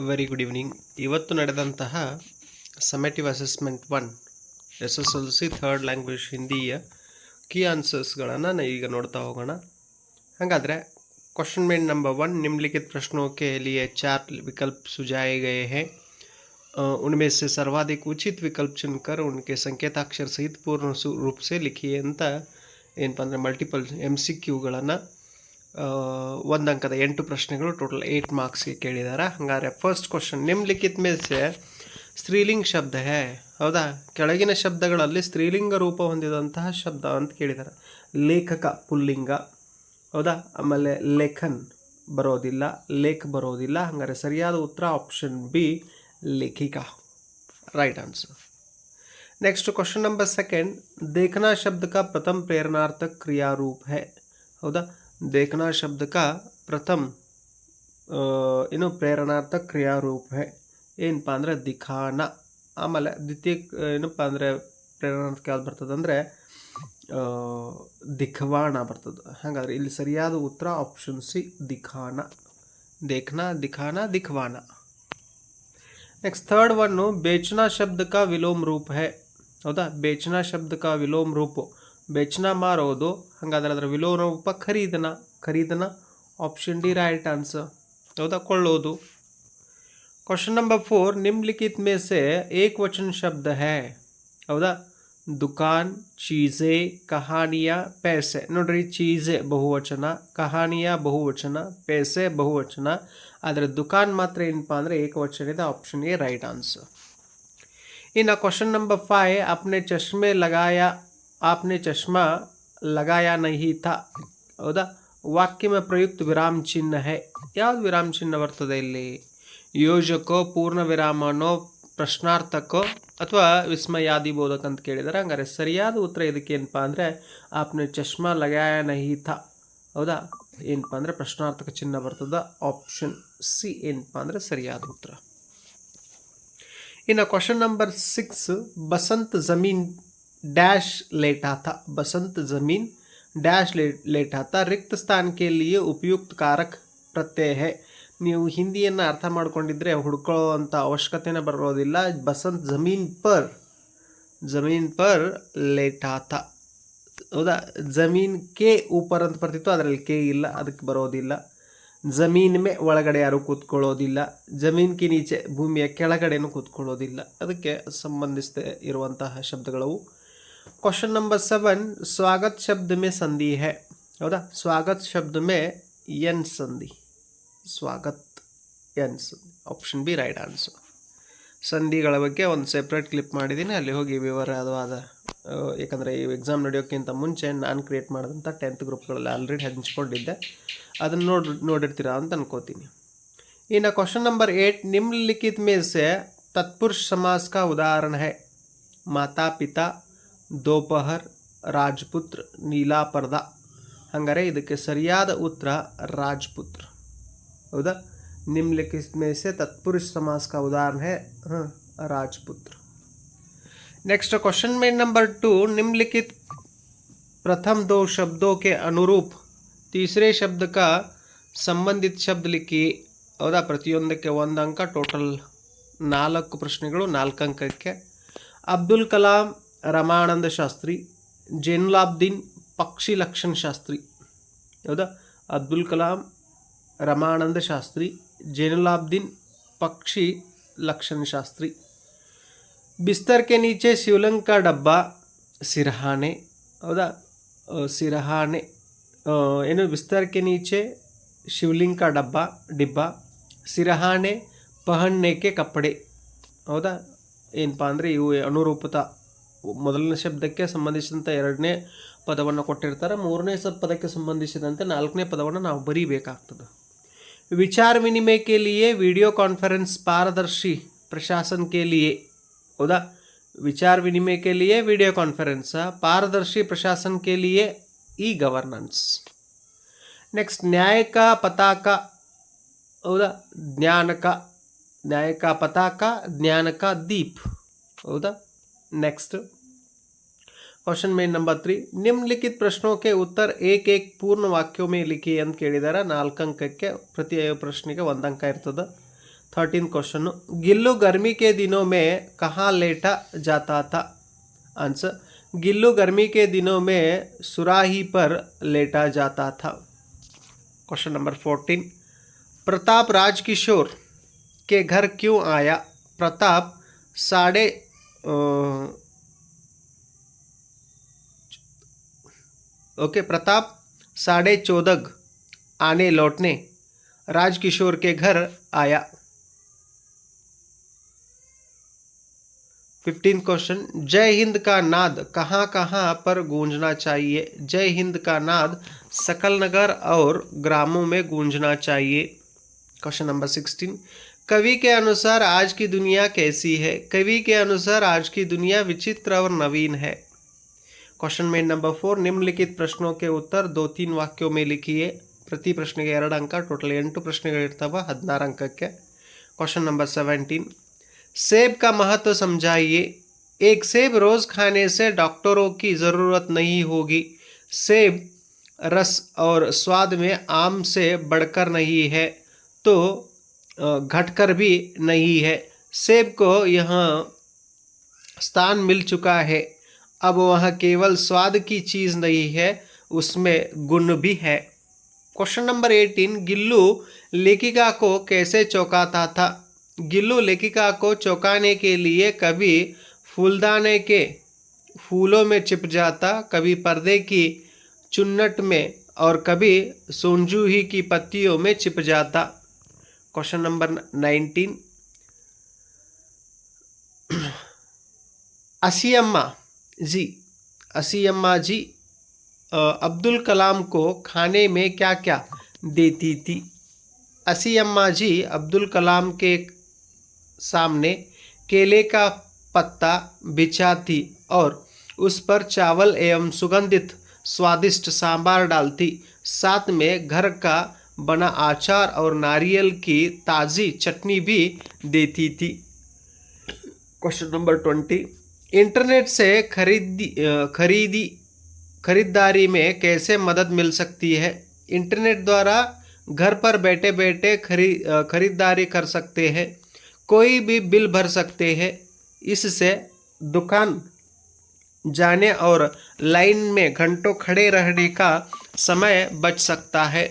Very good evening. ಇವತ್ತು ನಡೆದಂತಹ summative assessment 1 SSLC third language ಹಿಂದಿಯ ಕೀ ಆನ್ಸರ್ಸ್ಗಳನ್ನು ಈಗ ನೋಡ್ತಾ ಹೋಗೋಣ. ಹಾಗಾದರೆ क्वेश्चन में नंबर 1, निम्नलिखित प्रश्नों के लिए 4 विकल्प सुझाए गए हैं. उनमें से सर्वाधिक उचित विकल्प चुनकर उनके संकेताक्षर सहित पूर्ण रूप से लिखिए ಅಂತ ಏನಪ್ಪ ಅಂದರೆ ಮಲ್ಟಿಪಲ್ MCQಗಳನ್ನು ಒಂದು ಅಂಕದ 8 ಪ್ರಶ್ನೆಗಳು ಟೋಟಲ್ 8 ಮಾರ್ಕ್ಸ್ಗೆ ಕೇಳಿದ್ದಾರೆ. ಹಾಗಾದರೆ ಫಸ್ಟ್ ಕ್ವಶನ್, ನಿಮ್ಲಿಖಿತ್ ಮೇಲೆ ಸ್ತ್ರೀಲಿಂಗ ಶಬ್ದ ಹೇ, ಹೌದಾ? ಕೆಳಗಿನ ಶಬ್ದಗಳಲ್ಲಿ ಸ್ತ್ರೀಲಿಂಗ ರೂಪ ಹೊಂದಿದಂತಹ ಶಬ್ದ ಅಂತ ಕೇಳಿದ್ದಾರೆ. ಲೇಖಕ ಪುಲ್ಲಿಂಗ, ಹೌದಾ? ಆಮೇಲೆ ಲೇಖನ್ ಬರೋದಿಲ್ಲ, ಲೇಖ ಬರೋದಿಲ್ಲ. ಹಾಗಾದರೆ ಸರಿಯಾದ ಉತ್ತರ ಆಪ್ಷನ್ ಬಿ, ಲೇಖಿಕಾ, right answer. Next question number 2, देखना शब्द का प्रथम प्रेरणार्थक क्रिया रूप है, हौदा? देखना शब्द का प्रथम प्रेरणार्थक क्रिया रूप है ಏನಪ್ಪ ಅಂದರೆ ದಿಖಾನ. ಆಮೇಲೆ ದ್ವಿತೀಯ ಏನಪ್ಪ ಅಂದರೆ ಪ್ರೇರಣಾರ್ಥಕ ಯಾವ್ದು ಬರ್ತದೆ ಅಂದರೆ ದಿಖವಾಣ ಬರ್ತದೆ. ಹಾಗಾದರೆ ಇಲ್ಲಿ ಸರಿಯಾದ ಉತ್ತರ ಆಪ್ಷನ್ ಸಿ, ದಿಖಾನ. देखना, दिखाना, दिखवाना. नेक्स्ट थर्ड वन, बेचना शब्द का विलोम रूप है, हौदा? बेचना शब्द का विलोम रूप, बेचना मारोದು. ಹಾಗಾದರೆ ಅದರ ವಿಲೋಮ ರೂಪ ಖರೀದನ. ಖರೀದನ ಆಪ್ಷನ್ ಡಿ, राइट आंसर, ಹೌದಾ? ಕೊಳ್ಳೋದು. क्वेश्चन नंबर 4, निम्नलिखित में से एक वचन शब्द है, ಹೌದಾ? दुकान, चीज़े, कहानियाँ, पैसे. ನೋಡ್ರಿ, ಚೀज़े ಬಹುವಚನ, ಕಹಾನಿಯ ಬಹುವಚನ, पैसे ಬಹುವಚನ. ಆದರೆ ದುಕಾನ್ ಮಾತ್ರ ಏನಪ್ಪ ಅಂದರೆ ಏಕವಚನ ಇದೆ. Option A, right answer. ಇನ್ನು क्वेश्चन नंबर 5, आपने चश्मा लगाया नहीं था, ಹೌದಾ? ವಾಕ್ಯ में प्रयुक्त विराम चिन्ह है. ಯಾವ್ದು ವಿರಾಮ ಚಿಹ್ನ ಬರ್ತದೆ ಇಲ್ಲಿ? ಯೋಜಕೋ, ಪೂರ್ಣ ವಿರಾಮನೋ, ಪ್ರಶ್ನಾರ್ಥಕೋ ಅಥವಾ ವಿಸ್ಮಯಾದಿ ಬೋಧಕ ಅಂತ ಕೇಳಿದ್ದಾರೆ. ಹಂಗಾರೆ ಸರಿಯಾದ ಉತ್ತರ ಇದಕ್ಕೆ ಏನಪ್ಪ ಅಂದರೆ ಆಪ್ನೆ ಚಶ್ಮಾ ಲಗಾಯ ನಹಿ ಥಾ, ಹೌದಾ? ಏನಪ್ಪ ಅಂದರೆ ಪ್ರಶ್ನಾರ್ಥಕ ಚಿಹ್ನ ಬರ್ತದೆ. ಆಪ್ಷನ್ ಸಿ ಏನಪ್ಪ ಅಂದರೆ ಸರಿಯಾದ ಉತ್ತರ. ಇನ್ನು ಕ್ವಶನ್ ನಂಬರ್ 6, बसंत ज़मीन डैश लेटा था. बसंत ज़मीन डैश लेटा था रिक्त स्थान के लिए उपयुक्त कारक प्रत्यय है. ನೀವು ಹಿಂದಿಯನ್ನು ಅರ್ಥ ಮಾಡ್ಕೊಂಡಿದ್ರೆ ಹುಡ್ಕೊಳ್ಳೋವಂಥ ಅವಶ್ಯಕತೆನೇ ಬರೋದಿಲ್ಲ. ಬಸಂತ್ ಜಮೀನ್ ಪರ್ ಲೇಟಾತ, ಹೌದಾ? ಜಮೀನ್ ಕೆ ಊಪರ್ ಅಂತ ಬರ್ತಿತ್ತು, ಅದರಲ್ಲಿ ಕೆ ಇಲ್ಲ, ಅದಕ್ಕೆ ಬರೋದಿಲ್ಲ. ಜಮೀನ್ ಮೇ ಒಳಗಡೆ ಯಾರು ಕೂತ್ಕೊಳ್ಳೋದಿಲ್ಲ, ಜಮೀನ್ ಕಿ ನೀಚೆ ಭೂಮಿಯ ಕೆಳಗಡೆನೂ ಕೂತ್ಕೊಳ್ಳೋದಿಲ್ಲ. ಅದಕ್ಕೆ ಸಂಬಂಧಿಸಿದ ಇರುವಂತಹ ಶಬ್ದಗಳು. ಕ್ವಶನ್ ನಂಬರ್ 7, ಸ್ವಾಗತ್ ಶಬ್ದ ಮೇ ಸಂಧಿ ಹೈ, ಹೌದಾ? ಸ್ವಾಗತ್ ಶಬ್ದ ಮೇ ಎನ್ ಸಂಧಿ, ಸ್ವಾಗತ್ ಎನ್ ಸಂಧಿ. Option B, right answer. ಸಂಧಿಗಳ ಬಗ್ಗೆ ಒಂದು ಸೆಪ್ರೇಟ್ ಕ್ಲಿಪ್ ಮಾಡಿದ್ದೀನಿ, ಅಲ್ಲಿ ಹೋಗಿ ವಿವರವಾದ, ಯಾಕಂದರೆ ಈ ಎಕ್ಸಾಮ್ ನಡೆಯೋಕ್ಕಿಂತ ಮುಂಚೆ ನಾನು ಕ್ರಿಯೇಟ್ ಮಾಡಿದಂಥ 10th ಗ್ರೂಪ್ಗಳಲ್ಲಿ ಆಲ್ರೆಡಿ ಹಂಚ್ಕೊಂಡಿದ್ದೆ, ಅದನ್ನು ನೋಡಿರ್ತೀರಾ ಅಂತ ಅನ್ಕೋತೀನಿ. ಇನ್ನು ಕ್ವಶನ್ ನಂಬರ್ 8, निम्नलिखित में से तत्पुरुष समास का उदाहरण है. माता पिता, दोपहर, राजपुत्र, नीला पर्दा. ಹಂಗಾರೆ ಇದಕ್ಕೆ ಸರಿಯಾದ ಉತ್ತರ ರಾಜಪುತ್ರ, ಹೌದಾ? निम्नलिखित में से तत्पुरुष समास का उदाहरण है राजपुत्र. नेक्स्ट क्वेश्चन में नंबर 2, निम्नलिखित प्रथम 2 शब्दों के अनुरूप तीसरे शब्द का संबंधित शब्द लिखी, ಹೌದಾ? ಪ್ರತಿಯೊಂದಕ್ಕೆ 1 ಅಂಕ, ಟೋಟಲ್ 4 ಪ್ರಶ್ನೆಗಳು 4 ಅಂಕಕ್ಕೆ. ಅಬ್ದುಲ್ ಕಲಾಂ ರಮಾನಂದ ಶಾಸ್ತ್ರಿ, ಜೈನುಲಾಬ್ದೀನ್ ಪಕ್ಷಿ ಲಕ್ಷಣ ಶಾಸ್ತ್ರಿ, ಹೌದಾ? ಅಬ್ದುಲ್ ಕಲಾಂ ರಮಾನಂದ ಶಾಸ್ತ್ರಿ, जैनुलाब्दीन पक्षी लक्षण शास्त्री. बिस्तर के नीचे शिवलिंग का डब्बा, सिरहाने, हौदा? सिरहाने ಏನು बिस्तर के नीचे शिवलिंग का डिब्बा, सिरहाने पहनने के कपड़े, ಹೌದಾ? ಏನಪ್ಪ ಅಂದರೆ ಇವು ಅನುರೂಪತಾ. ಮೊದಲನೇ ಶಬ್ದಕ್ಕೆ ಸಂಬಂಧಿಸಿದಂಥ 2ನೇ ಪದವನ್ನು ಕೊಟ್ಟಿರ್ತಾರೆ, 3ನೇ ಪದಕ್ಕೆ ಸಂಬಂಧಿಸಿದಂತೆ 4ನೇ ಪದವನ್ನು ನಾವು ಬರೀಬೇಕಾಗ್ತದೆ. विचार विनिमय के लिए वीडियो कॉन्फ्रेंस, पारदर्शी प्रशासन के लिए, हौदा? विचार विनिमय के लिए वीडियो कॉन्फ्रेंस, पारदर्शी प्रशासन के लिए ई गवर्नेंस. नेक्स्ट, न्याय का पताका, हौदा? ज्ञान का, न्याय का पताका, ज्ञान का दीप, हौदा? नेक्स्ट क्वेश्चन में नंबर 3, निम्नलिखित प्रश्नों के उत्तर एक पूर्ण वाक्यों में लिखी ಅಂತ ಕೇಳಿದಾರೆ. 4 ಅಂಕಕ್ಕೆ ಪ್ರತಿ ಪ್ರಶ್ನೆಗೆ 1 ಅಂಕ ಇರ್ತದೆ. 13 क्वेश्चन, गिल्लू गर्मी के दिनों में कहाँ लेटा जाता था? आंसर, गिल्लू गर्मी के दिनों में सुराही पर लेटा जाता था। क्वेश्चन नंबर 14, प्रताप राजकिशोर के घर क्यों आया? प्रताप प्रताप 14:30 आने लौटने राजकिशोर के घर आया। 15 क्वेश्चन, जय हिंद का नाद कहाँ कहाँ पर गूंजना चाहिए? जय हिंद का नाद सकल नगर और ग्रामों में गूंजना चाहिए। क्वेश्चन नंबर 16, कवि के अनुसार आज की दुनिया कैसी है? कवि के अनुसार आज की दुनिया विचित्र और नवीन है। क्वेश्चन में नंबर 4, निम्नलिखित प्रश्नों के उत्तर 2-3 ವಾಕ್ಯों में लिखिए। ಪ್ರತಿ ಪ್ರಶ್ನೆಗೆ 2 ಅಂಕ, ಟೋಟಲ್ 8 ಪ್ರಶ್ನೆಗಳಿರ್ತವೆ, 16 अंकಕ್ಕೆ। क्वेश्चन नंबर 17, सेब का महत्व समझाइए। एक सेब रोज खाने से डॉक्टरों की ज़रूरत नहीं होगी। सेब रस और स्वाद में आम से बढ़कर नहीं है तो घटकर भी नहीं है। सेब को यहाँ स्थान मिल चुका है, अब वह केवल स्वाद की चीज़ नहीं है, उसमें गुण भी है। क्वेश्चन नंबर 18, गिल्लू लेखिका को कैसे चौंकाता था? गिल्लू लेखिका को चौंकाने के लिए कभी फूलदाने के फूलों में छिप जाता, कभी पर्दे की चुन्नट में और कभी सोनजूही की पत्तियों में छिप जाता। क्वेश्चन नंबर 19, असीयम्मा जी अब्दुल कलाम को खाने में क्या क्या देती थी? असीयम्मा जी अब्दुल कलाम के सामने केले का पत्ता बिछाती और उस पर चावल एवं सुगंधित स्वादिष्ट सांभर डालती, साथ में घर का बना अचार और नारियल की ताज़ी चटनी भी देती थी। क्वेश्चन नंबर 20, इंटरनेट से खरीदारी में कैसे मदद मिल सकती है? इंटरनेट द्वारा घर पर बैठे बैठे खरीदारी कर सकते हैं, कोई भी बिल भर सकते हैं, इससे दुकान जाने और लाइन में घंटों खड़े रहने का समय बच सकता है।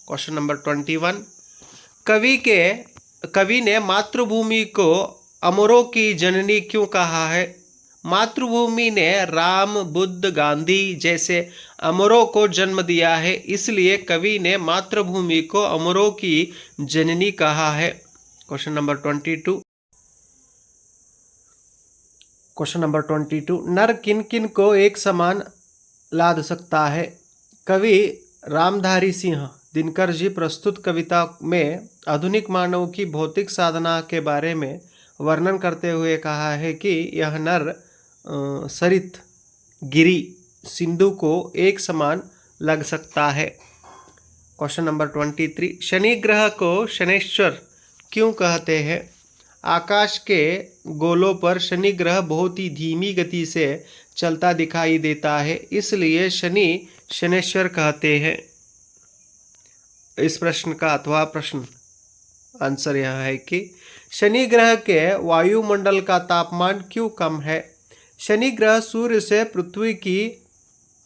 क्वेश्चन नंबर 21, कवि ने मातृभूमि को अमरों की जननी क्यों कहा है? मातृभूमि ने राम, बुद्ध, गांधी जैसे अमरों को जन्म दिया है, इसलिए कवि ने मातृभूमि को अमरों की जननी कहा है। क्वेश्चन नंबर 22, नर किन किन को एक समान लाद सकता है? कवि रामधारी सिंह दिनकर जी प्रस्तुत कविता में आधुनिक मानव की भौतिक साधना के बारे में वर्णन करते हुए कहा है कि यह नर सरित, गिरी, सिंधु को एक समान लग सकता है। क्वेश्चन नंबर 23, शनि ग्रह को शनैश्वर क्यों कहते हैं? आकाश के गोलों पर शनि ग्रह बहुत ही धीमी गति से चलता दिखाई देता है, इसलिए शनि शनैश्वर कहते हैं। इस प्रश्न का अथवा प्रश्न आंसर यह है कि शनि ग्रह के वायुमंडल का तापमान क्यों कम है? शनि ग्रह सूर्य से पृथ्वी की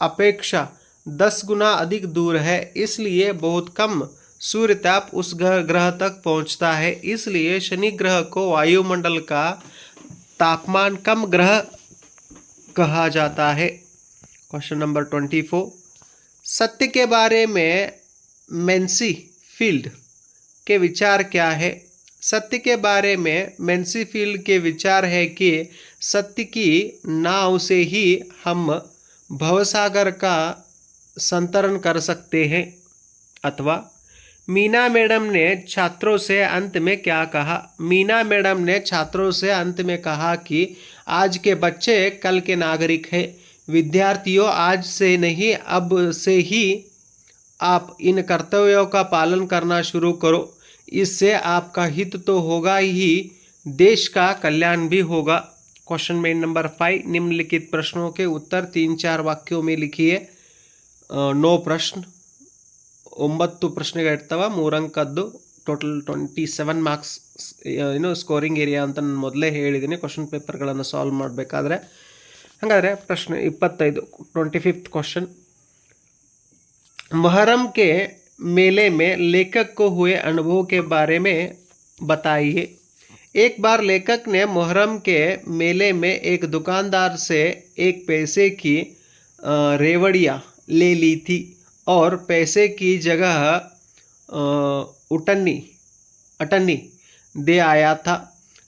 अपेक्षा 10 गुना अधिक दूर है, इसलिए बहुत कम सूर्य ताप उस ग्रह तक पहुंचता है, इसलिए शनि ग्रह को वायुमंडल का तापमान कम ग्रह कहा जाता है। क्वेश्चन नंबर 24, सत्य के बारे में मैन्सीफील्ड के विचार क्या है? सत्य के बारे में मैन्सीफील्ड के विचार है कि सत्य की नाव से ही हम भवसागर का संतरण कर सकते हैं। अथवा मीना मैडम ने छात्रों से अंत में क्या कहा? मीना मैडम ने छात्रों से अंत में कहा कि आज के बच्चे कल के नागरिक हैं। विद्यार्थियों, आज से नहीं अब से ही आप इन कर्तव्यों का पालन करना शुरू करो, इससे आपका हित तो होगा ही, देश का कल्याण भी होगा। क्वेश्चन में नंबर 5, निम्नलिखित प्रश्नों के उत्तर 3-4 वाक्यों में लिखिए। 9 ಪ್ರಶ್ನೆ 9 ಪ್ರಶ್ನೆಗಳಿರ್ತವೆ, 3 ಅಂಕದ್ದು ಟೋಟಲ್ 27 ಮಾರ್ಕ್ಸ್ ಸ್ಕೋರಿಂಗ್ ಏರಿಯಾ ಅಂತ ನಾನು ಮೊದಲೇ ಹೇಳಿದ್ದೀನಿ ಕ್ವಶನ್ ಪೇಪರ್ಗಳನ್ನು ಸಾಲ್ವ್ ಮಾಡಬೇಕಾದ್ರೆ. ಹಾಗಾದರೆ ಪ್ರಶ್ನೆ 25 25th क्वेश्चन, मुहर्रम के मेले में लेखक को हुए अनुभव के बारे में बताइए। एक बार लेखक ने मुहर्रम के मेले में एक दुकानदार से एक पैसे की रेवड़ियाँ ले ली थी और पैसे की जगह अटन्नी दे आया था।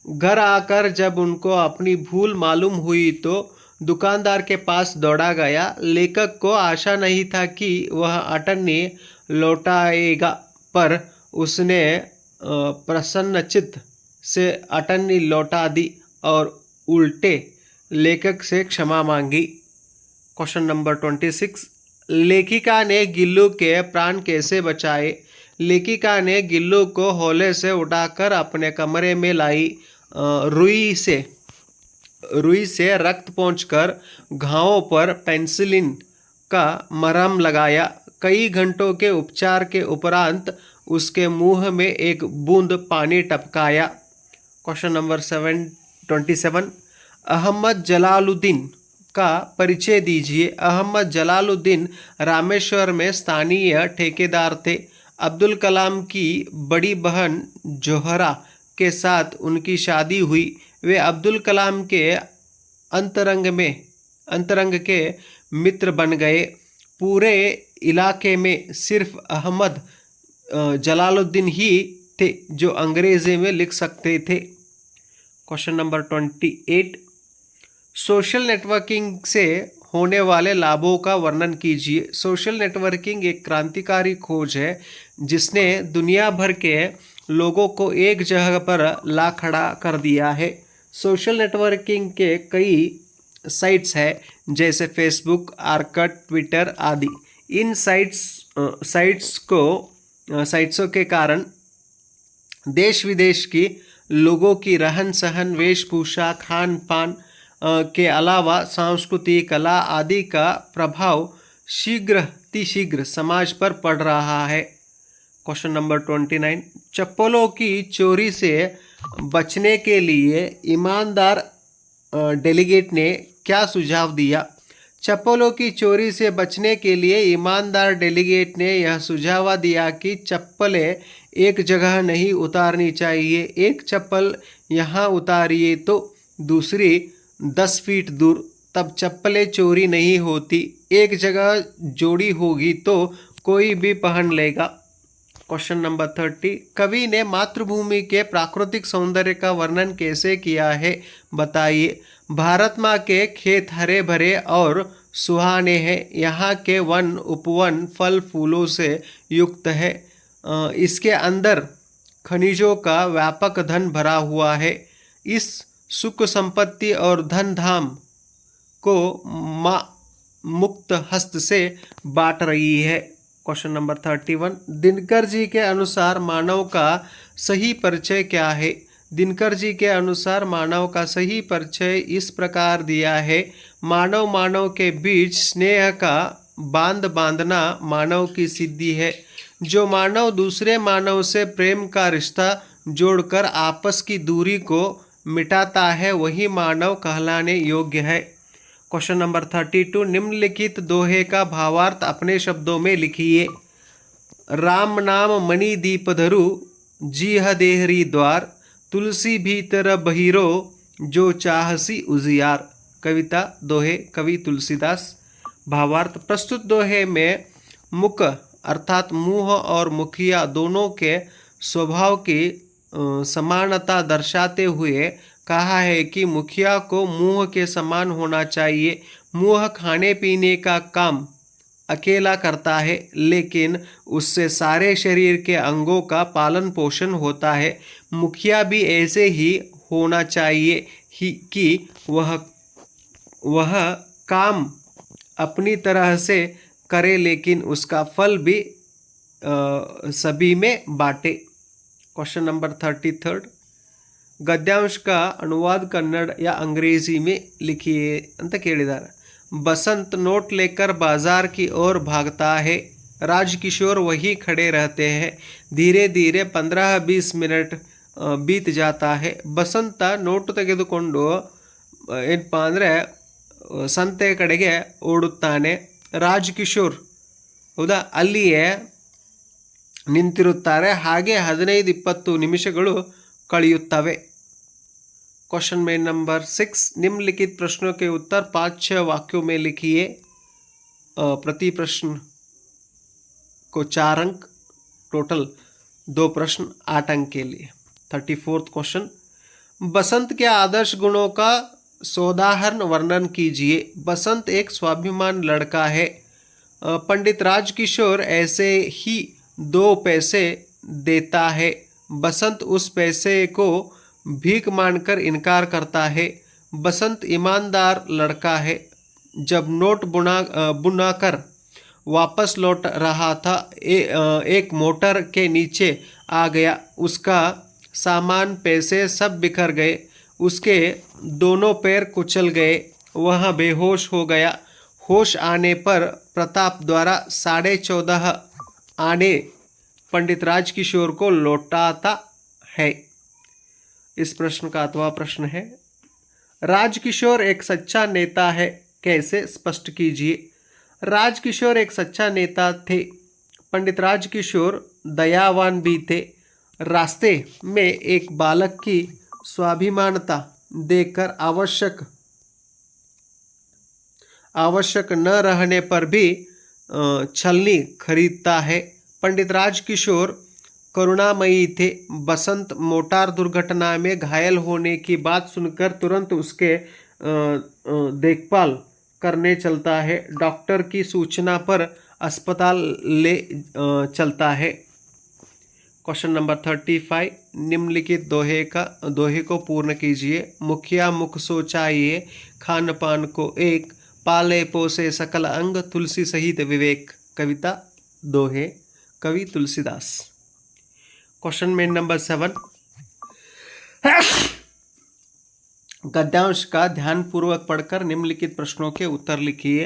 घर आकर जब उनको अपनी भूल मालूम हुई तो दुकानदार के पास दौड़ा गया। लेखक को आशा नहीं था कि वह अटन्नी लौटाएगा, पर उसने प्रसन्नचित्त से अटन्नी लौटा दी और उल्टे लेखक से क्षमा मांगी। क्वेश्चन नंबर 26, लेखिका ने गिल्लू के प्राण कैसे बचाए? लेखिका ने गिल्लू को हौले से उठाकर अपने कमरे में लाई। रुई से रक्त पोंछकर घावों पर पेनिसिलिन का मरहम लगाया। कई घंटों के उपचार के उपरांत उसके मुंह में एक बूंद पानी टपकाया। क्वेश्चन नंबर 27, अहमद जलालुद्दीन का परिचय दीजिए। अहमद जलालुद्दीन रामेश्वर में स्थानीय ठेकेदार थे। अब्दुल कलाम की बड़ी बहन जोहरा के साथ उनकी शादी हुई। वे अब्दुल कलाम के अंतरंग के मित्र बन गए। पूरे इलाके में सिर्फ अहमद जलालुद्दीन ही थे जो अंग्रेजी में लिख सकते थे। क्वेश्चन नंबर 28, सोशल नेटवर्किंग से होने वाले लाभों का वर्णन कीजिए। सोशल नेटवर्किंग एक क्रांतिकारी खोज है जिसने दुनिया भर के लोगों को एक जगह पर ला खड़ा कर दिया है। सोशल नेटवर्किंग के कई साइट्स हैं जैसे फेसबुक, आर्कट, ट्विटर आदि। इन साइट्सों के कारण देश विदेश की लोगों की रहन सहन, वेशभूषा, खान पान के अलावा संस्कृति, कला आदि का प्रभाव शीघ्र समाज पर पड़ रहा है। क्वेश्चन नंबर 29, चप्पलों की चोरी से बचने के लिए ईमानदार डेलीगेट ने क्या सुझाव दिया? चप्पलों की चोरी से बचने के लिए ईमानदार डेलीगेट ने यह सुझाव दिया कि चप्पलें एक जगह नहीं उतारनी चाहिए। एक चप्पल यहाँ उतारिए तो दूसरी 10 फीट दूर, तब चप्पलें चोरी नहीं होती। एक जगह जोड़ी होगी तो कोई भी पहन लेगा। क्वेश्चन नंबर 30, कवि ने मातृभूमि के प्राकृतिक सौंदर्य का वर्णन कैसे किया है बताइए। भारत माँ के खेत हरे भरे और सुहाने हैं। यहाँ के वन उपवन फल फूलों से युक्त है। इसके अंदर खनिजों का व्यापक धन भरा हुआ है। इस सुख संपत्ति और धन धाम को माँ मुक्त हस्त से बांट रही है। क्वेश्चन नंबर 31, दिनकर जी के अनुसार मानव का सही परिचय क्या है? दिनकर जी के अनुसार मानव का सही परिचय इस प्रकार दिया है। मानव के बीच स्नेह का बांध बांधना मानव की सिद्धि है। जो मानव दूसरे मानव से प्रेम का रिश्ता जोड़कर आपस की दूरी को मिटाता है वही मानव कहलाने योग्य है। क्वेश्चन नंबर 32, निम्नलिखित दोहे का भावार्थ अपने शब्दों में लिखिए। राम नाम मणि दीप धरु, जीह देहरी द्वार, तुलसी भीतर बहिरो, जो चाहसी उजियार। कविता दोहे कवि तुलसीदास। भावार्थ, प्रस्तुत दोहे में मुख अर्थात मुंह और मुखिया दोनों के स्वभाव की समानता दर्शाते हुए कहा है कि मुखिया को मुंह के समान होना चाहिए। मुंह खाने पीने का काम अकेला करता है लेकिन उससे सारे शरीर के अंगों का पालन पोषण होता है। मुखिया भी ऐसे ही होना चाहिए कि वह काम अपनी तरह से करे लेकिन उसका फल भी सभी में बांटे। क्वेश्चन नंबर 33, गद्यांश का अनुवाद कन्नड़ या अंग्रेजी में लिखिए ಅಂತ ಕೇಳಿದ್ದಾರೆ। बसंत नोट लेकर बाजार की ओर भागता है। राजकिशोर वहीं खड़े रहते हैं। धीरे धीरे 15-20 मिनट बीत जाता है। ಬಸಂತ ನೋಟು ತೆಗೆದುಕೊಂಡು ಏನಪ್ಪ ಅಂದರೆ ಸಂತೆ ಕಡೆಗೆ ಓಡುತ್ತಾನೆ. ರಾಜಕಿಶೋರ್ ಹೌದಾ ಅಲ್ಲಿಯೇ ನಿಂತಿರುತ್ತಾರೆ. ಹಾಗೆ 15-20 ನಿಮಿಷಗಳು ಕಳೆಯುತ್ತವೆ. क्वेश्चन में नंबर 6, निम्नलिखित प्रश्नों के उत्तर 5-6 वाक्यों में लिखिए। प्रति प्रश्न को 4 अंक, टोटल 2 प्रश्न 8 अंक के लिए। 34th क्वेश्चन, बसंत के आदर्श गुणों का सोदाहरण वर्णन कीजिए। बसंत एक स्वाभिमान लड़का है। पंडित राजकिशोर ऐसे ही 2 पैसे देता है। बसंत उस पैसे को भीख मांगकर इनकार करता है। बसंत ईमानदार लड़का है। जब नोट बुनाकर वापस लौट रहा था एक मोटर के नीचे आ गया। उसका सामान पैसे सब बिखर गए। उसके दोनों पैर कुचल गए। वह बेहोश हो गया। होश आने पर प्रताप द्वारा 14.5 आने पंडित राजकिशोर को लौटाता है। इस प्रश्न का 8वां प्रश्न है, राजकिशोर एक सच्चा नेता है, कैसे स्पष्ट कीजिए। राजकिशोर एक सच्चा नेता थे। पंडित राजकिशोर दयावान भी थे। रास्ते में एक बालक की स्वाभिमानता देखकर आवश्यक न रहने पर भी छलनी खरीदता है। पंडित राजकिशोर करुणामयी थे। बसंत मोटार दुर्घटना में घायल होने की बात सुनकर तुरंत उसके देखभाल करने चलता है। डॉक्टर की सूचना पर अस्पताल ले चलता है। क्वेश्चन नंबर 35, निम्नलिखित दोहे को पूर्ण कीजिए। मुखिया मुख सोचाइए, खान पान को एक, पाले पोसे सकल अंग, तुलसी सहित विवेक। कविता दोहे, कवि तुलसीदास। क्वेश्चन में नंबर 7, गद्यांश का ध्यानपूर्वक पढ़कर निम्नलिखित प्रश्नों के उत्तर लिखिए।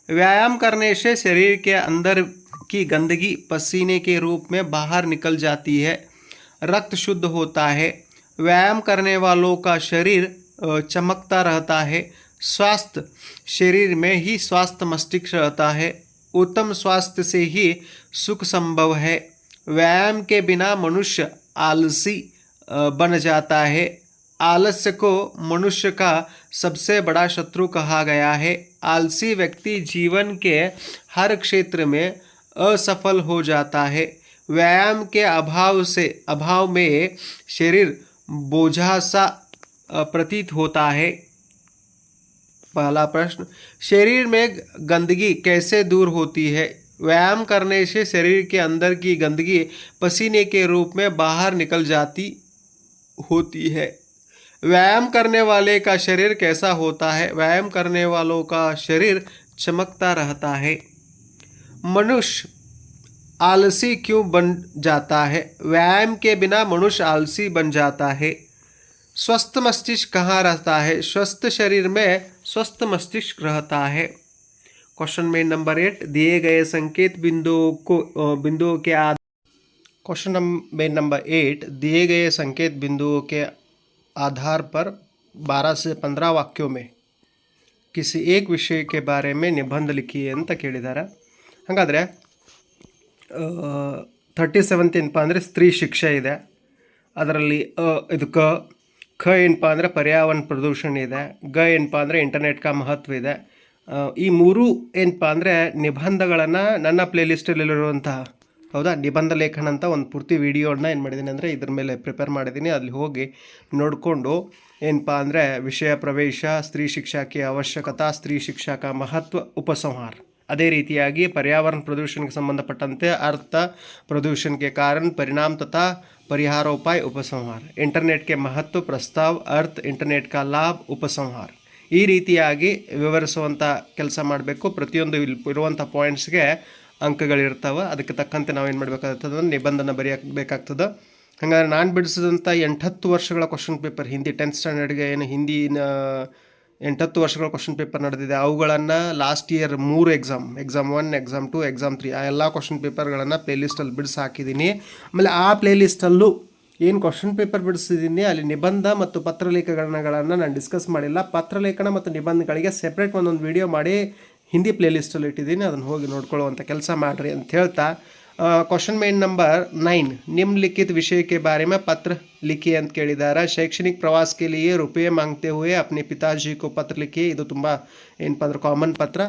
व्यायाम करने से शरीर के अंदर की गंदगी पसीने के रूप में बाहर निकल जाती है। रक्त शुद्ध होता है। व्यायाम करने वालों का शरीर चमकता रहता है। स्वास्थ्य शरीर में ही स्वास्थ्य मस्तिष्क रहता है। उत्तम स्वास्थ्य से ही सुख संभव है। व्यायाम के बिना मनुष्य आलसी बन जाता है। आलस्य को मनुष्य का सबसे बड़ा शत्रु कहा गया है। आलसी व्यक्ति जीवन के हर क्षेत्र में असफल हो जाता है। व्यायाम के अभाव में शरीर बोझा सा प्रतीत होता है। पहला प्रश्न, शरीर में गंदगी कैसे दूर होती है। व्यायाम करने से शरीर के अंदर की गंदगी पसीने के रूप में बाहर निकल जाती होती है। व्यायाम करने वाले का शरीर कैसा होता है। व्यायाम करने वालों का शरीर चमकता रहता है। मनुष्य आलसी क्यों बन जाता है। व्यायाम के बिना मनुष्य आलसी बन जाता है। स्वस्थ मस्तिष्क कहाँ रहता है। स्वस्थ शरीर में स्वस्थ मस्तिष्क रहता है। क्वेश्चन में नंबर 8, दिए गए संकेत बिंदुओं के क्वेश्चन में नंबर 8, दिए गए संकेत बिंदुओं के आधार पर 12 से 15 वाक्यों में किसी एक विषय के बारे में निबंध लिखिए ಅಂತ ಕೇಳಿದ್ದಾರೆ. ಹಾಗಾದರೆ 37th ಏನಪ್ಪ ಅಂದರೆ ಸ್ತ್ರೀ ಶಿಕ್ಷೆ ಇದೆ. ಅದರಲ್ಲಿ ಇದು ಖ ಏನಪ್ಪ ಅಂದರೆ ಪರ್ಯಾವರಣ ಪ್ರದೂಷಣ ಇದೆ. ಗ ಏನಪ್ಪ ಅಂದರೆ ಇಂಟರ್ನೆಟ್ ಕಾ ಮಹತ್ವ ಇದೆ. ಈ ಮೂರು ಏನಪ್ಪ ಅಂದರೆ ನಿಬಂಧಗಳನ್ನು ನನ್ನ ಪ್ಲೇಲಿಸ್ಟಲ್ಲಿರುವಂತಹ ಹೌದಾ ನಿಬಂಧ ಲೇಖನ ಅಂತ ಒಂದು ಪೂರ್ತಿ ವಿಡಿಯೋನ ಏನು ಮಾಡಿದ್ದೀನಿ ಅಂದರೆ ಇದ್ರ ಮೇಲೆ ಪ್ರಿಪೇರ್ ಮಾಡಿದ್ದೀನಿ. ಅಲ್ಲಿ ಹೋಗಿ ನೋಡಿಕೊಂಡು ಏನಪ್ಪ ಅಂದರೆ ವಿಷಯ ಪ್ರವೇಶ, ಸ್ತ್ರೀ ಶಿಕ್ಷಾ ಕಿ ಅವಶ್ಯಕತಾ, ಸ್ತ್ರೀ ಶಿಕ್ಷಾ ಕಾ ಮಹತ್ವ, ಉಪಸಂಹಾರ. ಅದೇ ರೀತಿಯಾಗಿ ಪರ್ಯಾವರಣ ಪ್ರದೂಷಣಕ್ಕೆ ಸಂಬಂಧಪಟ್ಟಂತೆ ಅರ್ಥ, ಪ್ರದೂಷಣ के कारण परिणाम तथा परिहारोपाय, उपसंहार. इंटरनेट के महत्व, प्रस्ताव, अर्थ, इंटरनेट का लाभ, उपसंहार. ಈ ರೀತಿಯಾಗಿ ವಿವರಿಸುವಂಥ ಕೆಲಸ ಮಾಡಬೇಕು. ಪ್ರತಿಯೊಂದು ಇರುವಂಥ ಪಾಯಿಂಟ್ಸ್ಗೆ ಅಂಕಗಳಿರ್ತವೆ. ಅದಕ್ಕೆ ತಕ್ಕಂತೆ ನಾವೇನು ಮಾಡಬೇಕಾಗ್ತದೆ, ನಿಬಂಧನ ಬರೆಯಬೇಕಾಗ್ತದೆ. ಹಾಗಾದ್ರೆ ನಾನು ಬಿಡಿಸಿದಂಥ 8-10 ವರ್ಷಗಳ ಕ್ವಶನ್ ಪೇಪರ್ ಹಿಂದಿ 10th ಸ್ಟ್ಯಾಂಡರ್ಡ್ಗೆ ಏನು ಹಿಂದಿನ 8 ವರ್ಷಗಳ ಕ್ವಶನ್ ಪೇಪರ್ ನಡೆದಿದೆ. ಅವುಗಳನ್ನು last year 3 exam 1, exam 2, exam 3 ಆ ಎಲ್ಲ ಕ್ವಶನ್ ಪೇಪರ್ಗಳನ್ನು ಪ್ಲೇಲಿಸ್ಟಲ್ಲಿ ಬಿಡಿಸಿ ಹಾಕಿದ್ದೀನಿ. ಆಮೇಲೆ ಆ ಪ್ಲೇಲಿಸ್ಟಲ್ಲೂ ಏನು ಕ್ವಶನ್ ಪೇಪರ್ ಬಿಡಿಸಿದ್ದೀನಿ ಅಲ್ಲಿ ನಿಬಂಧ ಮತ್ತು ಪತ್ರಲೇಖನಗಳನ್ನು ನಾನು ಡಿಸ್ಕಸ್ ಮಾಡಿಲ್ಲ. ಪತ್ರಲೇಖನ ಮತ್ತು ನಿಬಂಧಗಳಿಗೆ ಸೆಪ್ರೇಟ್ ಒಂದೊಂದು ವಿಡಿಯೋ ಮಾಡಿ ಹಿಂದಿ ಪ್ಲೇಲಿಸ್ಟಲ್ಲಿ ಇಟ್ಟಿದ್ದೀನಿ, ಅದನ್ನು ಹೋಗಿ ನೋಡ್ಕೊಳ್ಳುವಂಥ ಕೆಲಸ ಮಾಡಿರಿ ಅಂತ ಹೇಳ್ತಾ क्वेश्चन में नंबर 9 निम्नलिखित विषय के बारे में पत्र लिखिए ಅಂತ ಕೇಳಿದ್ದಾರೆ. ಶೈಕ್ಷಣಿಕ ಪ್ರವಾಸ के लिए रुपये मांगते हुए अपने पिताजी को पत्र लिखिए. ಇದು ತುಂಬ ಏನಪ್ಪ ಅಂದ್ರೆ ಕಾಮನ್ ಪತ್ರ,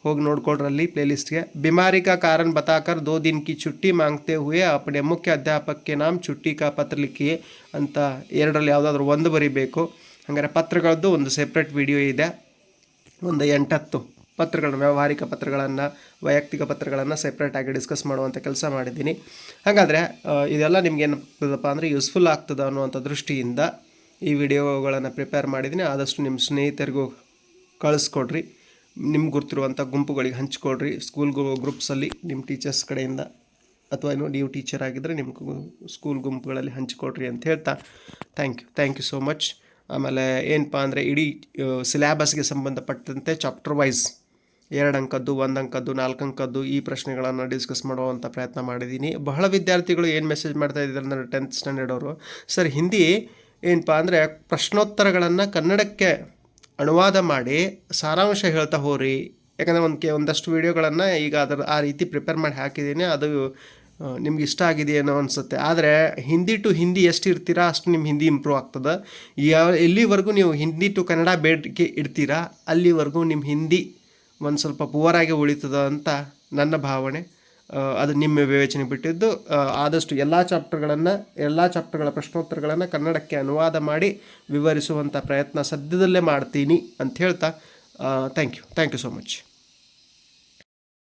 ಹೋಗಿ ನೋಡ್ಕೊಳ್ರಲ್ಲಿ ಪ್ಲೇಲಿಸ್ಟ್ಗೆ. बीमारी का कारण बताकर 2 दिन की छुट्टी मांगते हुए अपने मुख्य अध्यापक के नाम छुट्टी का पत्र लिखिए ಅಂತ ಎರಡರಲ್ಲಿ ಯಾವುದಾದ್ರೂ ಒಂದು ಬರೀಬೇಕು. ಹಾಗಾದ್ರೆ ಪತ್ರಗಳದ್ದು ಒಂದು ಸೆಪ್ರೇಟ್ ವಿಡಿಯೋ ಇದೆ, ಒಂದು 8-10 ಪತ್ರಗಳನ್ನು, ವ್ಯಾವಹಾರಿಕ ಪತ್ರಗಳನ್ನು, ವೈಯಕ್ತಿಕ ಪತ್ರಗಳನ್ನು ಸೆಪ್ರೇಟಾಗಿ ಡಿಸ್ಕಸ್ ಮಾಡುವಂಥ ಕೆಲಸ ಮಾಡಿದ್ದೀನಿ. ಹಾಗಾದರೆ ಇದೆಲ್ಲ ನಿಮ್ಗೆ ಏನಾಗ್ತದಪ್ಪ ಅಂದರೆ ಯೂಸ್ಫುಲ್ ಆಗ್ತದೆ ಅನ್ನುವಂಥ ದೃಷ್ಟಿಯಿಂದ ಈ ವಿಡಿಯೋಗಳನ್ನು ಪ್ರಿಪೇರ್ ಮಾಡಿದ್ದೀನಿ. ಆದಷ್ಟು ನಿಮ್ಮ ಸ್ನೇಹಿತರಿಗೂ ಕಳಿಸ್ಕೊಡ್ರಿ, ನಿಮ್ಗೆ ಗುರ್ತಿರುವಂಥ ಗುಂಪುಗಳಿಗೆ ಹಂಚ್ಕೊಡ್ರಿ, ಸ್ಕೂಲ್ ಗ್ರೂಪ್ಸಲ್ಲಿ ನಿಮ್ಮ ಟೀಚರ್ಸ್ ಕಡೆಯಿಂದ, ಅಥವಾ ನೀವು ಟೀಚರ್ ಆಗಿದ್ದರೆ ನಿಮ್ಮ ಸ್ಕೂಲ್ ಗುಂಪುಗಳಲ್ಲಿ ಹಂಚಿಕೊಡ್ರಿ ಅಂತ ಹೇಳ್ತಾ ಥ್ಯಾಂಕ್ ಯು ಸೋ ಮಚ್. ಆಮೇಲೆ ಏನಪ್ಪ ಅಂದರೆ ಇಡೀ ಸಿಲೆಬಸ್ಗೆ ಸಂಬಂಧಪಟ್ಟಂತೆ ಚಾಪ್ಟರ್ ವೈಸ್ 2 ಅಂಕದ್ದು, 1 ಅಂಕದ್ದು, 4 ಅಂಕದ್ದು ಈ ಪ್ರಶ್ನೆಗಳನ್ನು ಡಿಸ್ಕಸ್ ಮಾಡುವಂಥ ಪ್ರಯತ್ನ ಮಾಡಿದ್ದೀನಿ. ಬಹಳ ವಿದ್ಯಾರ್ಥಿಗಳು ಏನು ಮೆಸೇಜ್ ಮಾಡ್ತಾ ಇದ್ದಾರೆ ಅಂದರೆ 10th ಸ್ಟ್ಯಾಂಡರ್ಡ್ ಅವರು, ಸರ್ ಹಿಂದಿ ಏನಪ್ಪ ಅಂದರೆ ಪ್ರಶ್ನೋತ್ತರಗಳನ್ನು ಕನ್ನಡಕ್ಕೆ ಅನುವಾದ ಮಾಡಿ ಸಾರಾಂಶ ಹೇಳ್ತಾ ಹೋರಿ. ಯಾಕಂದರೆ ಒಂದಷ್ಟು ವೀಡಿಯೋಗಳನ್ನು ಈಗ ಆ ರೀತಿ ಪ್ರಿಪೇರ್ ಮಾಡಿ ಹಾಕಿದ್ದೀನಿ, ಅದು ನಿಮ್ಗೆ ಇಷ್ಟ ಆಗಿದೆಯೇನೋ ಅನಿಸುತ್ತೆ. ಆದರೆ ಹಿಂದಿ ಟು ಹಿಂದಿ ಎಷ್ಟು ಇರ್ತೀರಾ ಅಷ್ಟು ನಿಮ್ಮ ಹಿಂದಿ ಇಂಪ್ರೂವ್ ಆಗ್ತದೆ. ಎಲ್ಲಿವರೆಗೂ ನೀವು ಹಿಂದಿ ಟು ಕನ್ನಡ ಬೇಡಿಕೆ ಇಡ್ತೀರಾ ಅಲ್ಲಿವರೆಗೂ ನಿಮ್ಮ ಹಿಂದಿ ಒಂದು ಸ್ವಲ್ಪ ಪುವರಾಗಿ ಉಳಿತದ ಅಂತ ನನ್ನ ಭಾವನೆ. ಅದು ನಿಮ್ಮ ವಿವೇಚನೆ ಬಿಟ್ಟಿದ್ದು. ಆದಷ್ಟು ಎಲ್ಲ ಚಾಪ್ಟರ್ಗಳ ಪ್ರಶ್ನೋತ್ತರಗಳನ್ನು ಕನ್ನಡಕ್ಕೆ ಅನುವಾದ ಮಾಡಿ ವಿವರಿಸುವಂಥ ಪ್ರಯತ್ನ ಸದ್ಯದಲ್ಲೇ ಮಾಡ್ತೀನಿ ಅಂತ ಹೇಳ್ತಾ ಥ್ಯಾಂಕ್ ಯು ಸೋ ಮಚ್.